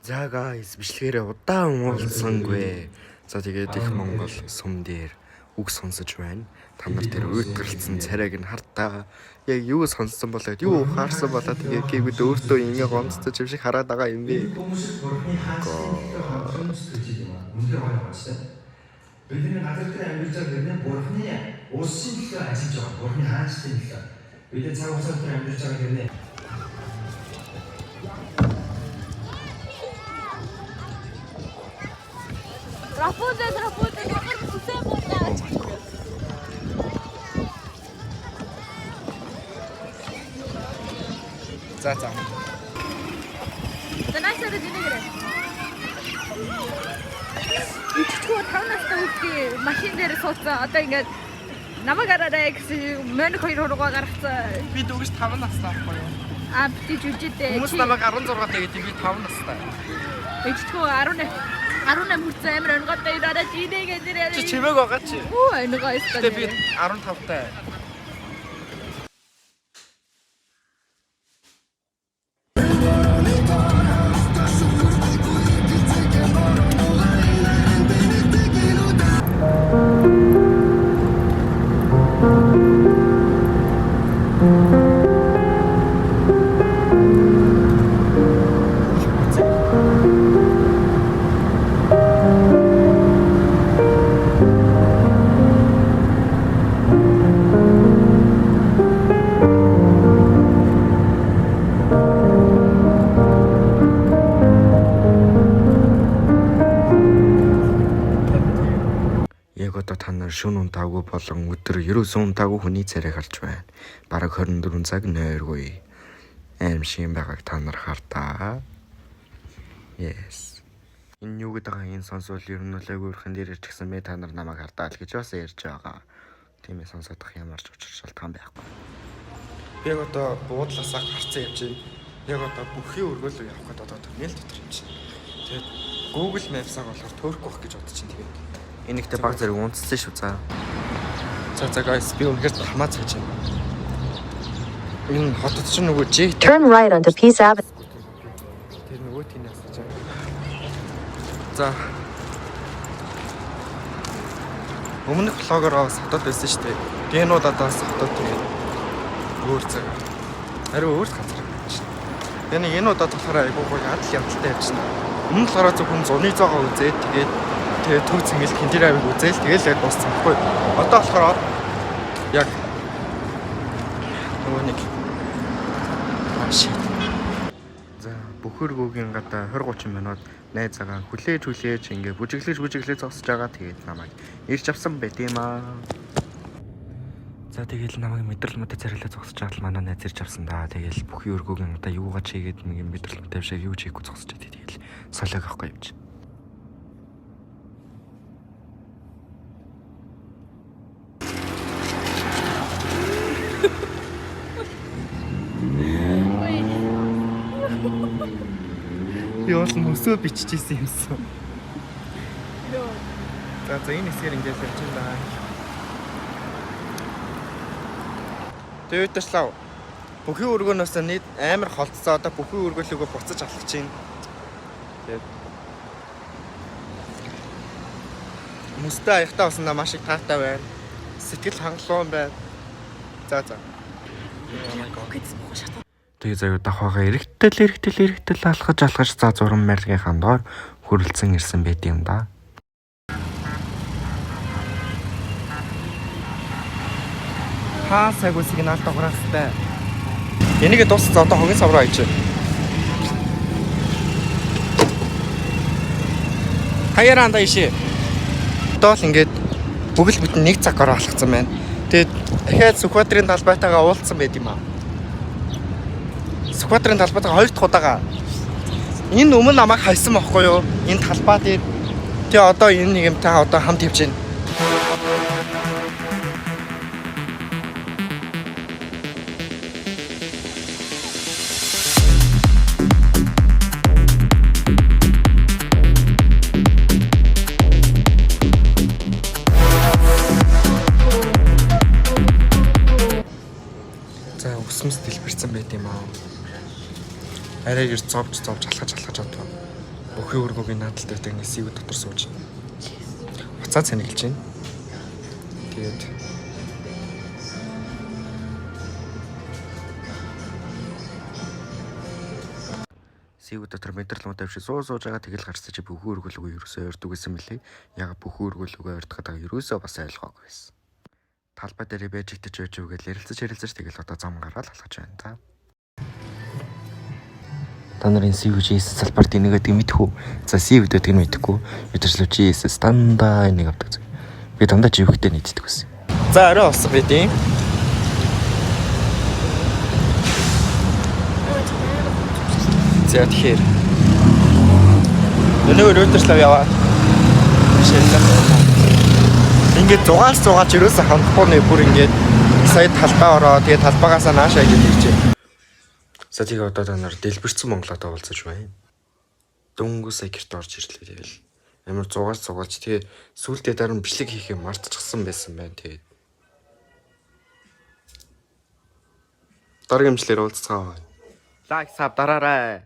За guys, бичлэгээрээ удаан уулзсангүй. За тэгээд их Монгол сум дээр үг сонсож байна. Та нар тэр уйтгалцсан царайг нь хартаа. Яг юу сонссон болоод юу ухаарсан болоод тэгээд гэгүүд өөртөө ингэ гонцтой юм шиг хараад байгаа юм бэ. бидний газар дээр амьдарч байгаа гэрний бурхны улсын төлөө ажиллаж байгаа. Бурхны хаанчлалын төлөө. Бидний цаг хугацаа дээр амьдарч байгаа гэрний Рапунцель, хүсээ муудаа. За. Танайсаа дэнэгэрэ. Ичгүү тавнастай үгүй машин дээр сууцсан. Одоо ингээд намайг араарай гэсэн мөн 2 руугаа гаргацсан. Би дүүгэж 5 настай байхгүй юу? Аа бити жүжигтэй. Хүмүүс намайг 16 тэгээд би 5 настай. Ичгүү 18 хүрсэн амар онготой ирээд инээгээ нэрээ. Чи чимээг байгаа чи. Үу онгоо өстой. Тэгээд би 15 таа. Яг одоо та нар шөнө унтаагүй болон өдөр ерөөсөн унтаагүй хүний царайг харж байна. Бараг 24 цаг нойргүй. Аим шиг байгааг та нар хартаа. Yes. Энэ юу гэдэг байгаа энэ сонсвол ер нь л агуурхан дээр ч гэсэн та нар намайг хартаа л гэж бас ярьж байгаа. Тиймээ сонсодох ямар ч учир шалтгаан байхгүй. Би яг одоо буудлаасаа гарцсан явж байна. Яг одоо бүхий өргөөлөв явах гэдэг одоо туннел дотор юм чинь. Тэгээд Google Maps-аар болохоор төрөхгүй байх гэж бодож чинь тэгээд энэгтэй баг зэрэг унтсан шүү за. За guys би үнэхээр хамаа цааж байна. Энэ хотод ч нөгөө J Turn right onto Peace Avenue. тэр нөгөө тийм ясаж байгаа. За. Өмнөх влогоор бас хотод байсан шүү дээ. Генуудад бас хотод тэгээд өөр цаг. Ари өөр газар байж байна. Яны генуудад болохоор айгуу гоё адал явдалтай явж байна. Өмнө болохоор зөвхөн зуны зоогоо үзээд тэгээд төг цэнгэл хинтэр авиг үзээл тэгэл яг дууссан байхгүй. Одоо болохоор яг нөгөө нэг за бүхэргүүгийн гадаа 20-30 минут найзаагаа хүлээж ингээ бүжиглэж зогсож байгаа. Тэгээд намайг ирж авсан байт юм аа. За тэгэл намайг мэдрэл мөдө царилаа зогсож байгаа л манай найз ирж авсан да. Тэгэл бүхий өргөөгийн гадаа юугаа чигээд нэг мэдрэл мөдө авшаа юу чийхгүй зогсож байгаа. Тэгэл солиог авахгүй явж. Би бол мөсөө биччихсэн юмсан. За энэ хэсгээр ингээд явж байна. Тэвэтэшлав. Бүхий өргөнөөс нийт амар холцоо одоо бүхий өргөлөөгөө буцаж алхаж чинь. Тэгээд мөстөө аягтаа уснаа маш их таатай байна. Сэтгэл хангалуун байна. За. Тэгээ заяа давхаага эргэтэл алхаж за зурам маргийн хандгаар хөрөлцөн ирсэн байт юм да. Хасаагүй сигнал тограастай. Энийг дууссан одоо хогийн савраа хайж. Хаяраанда ишээ. Одоо л ингээд бүгд бүтэн 1 цагаар алхацсан байна. Тэгээд дахиад Сүхбаатарын талбайтайгаа уулзсан байт юм аа. Сүхбаатарын талбайтайгаа 2 дахь удаага. Энэ өмнө намайг хайсан байхгүй юу? Энэ талбай дээр. Тэгээ одоо энэ нэг юмтай одоо хамт явж байна. Усмс дэлбэрсэн байт юм аа. Арайг ир зовж алхаж бодвол. бүхий өргөгийн наадалтай ингээд сив дотор сууж. Хуцаа цэнэглэж байна. Тэгээд сив дотор мэдрэл муу тавьж сууж байгаа тэгэл гарцсан чи бүхий өргөлгөө ерөөсөө өрдөг гэсэн мөлий. Яг бүхий өргөлгөө өрдөхөд байгаа ерөөсөө бас ойлгоогүй байсан. Талбай дээр байж идэж байж үгээл ярилцаж тэгэл одоо зам гараад алхаж байна. За. Та нарын CVJS салбарт энийг гэдэг мэдхүү. За CV гэдэг нь мэдэхгүй. Мэдэрчлээ JS дандаа энийг авдаг. Би дандаа живхтэй нийтдэг байсан. За орой болсон гэдэг юм. За тэгэхээр өнөөр өдөрслөө яваа. Ингээд зугаач ерөөсө хандахгүй бүр ингээд сая талбай ороо тэгээ талбайгаас наашаа гэж хэлж. За тэгээ одоо та нар дэлбэрсэн Монголоо уулзаж байна. Дөнгөж сая гэрт орж ирлээ тэгэл. Амар зугaalж тэгээ сүултээ дараа нь бичлэг хийхээ мартчихсан байсан байна тэгээ. Дараагийн имжлэр уулзцгаа. Лайк саб дараарай.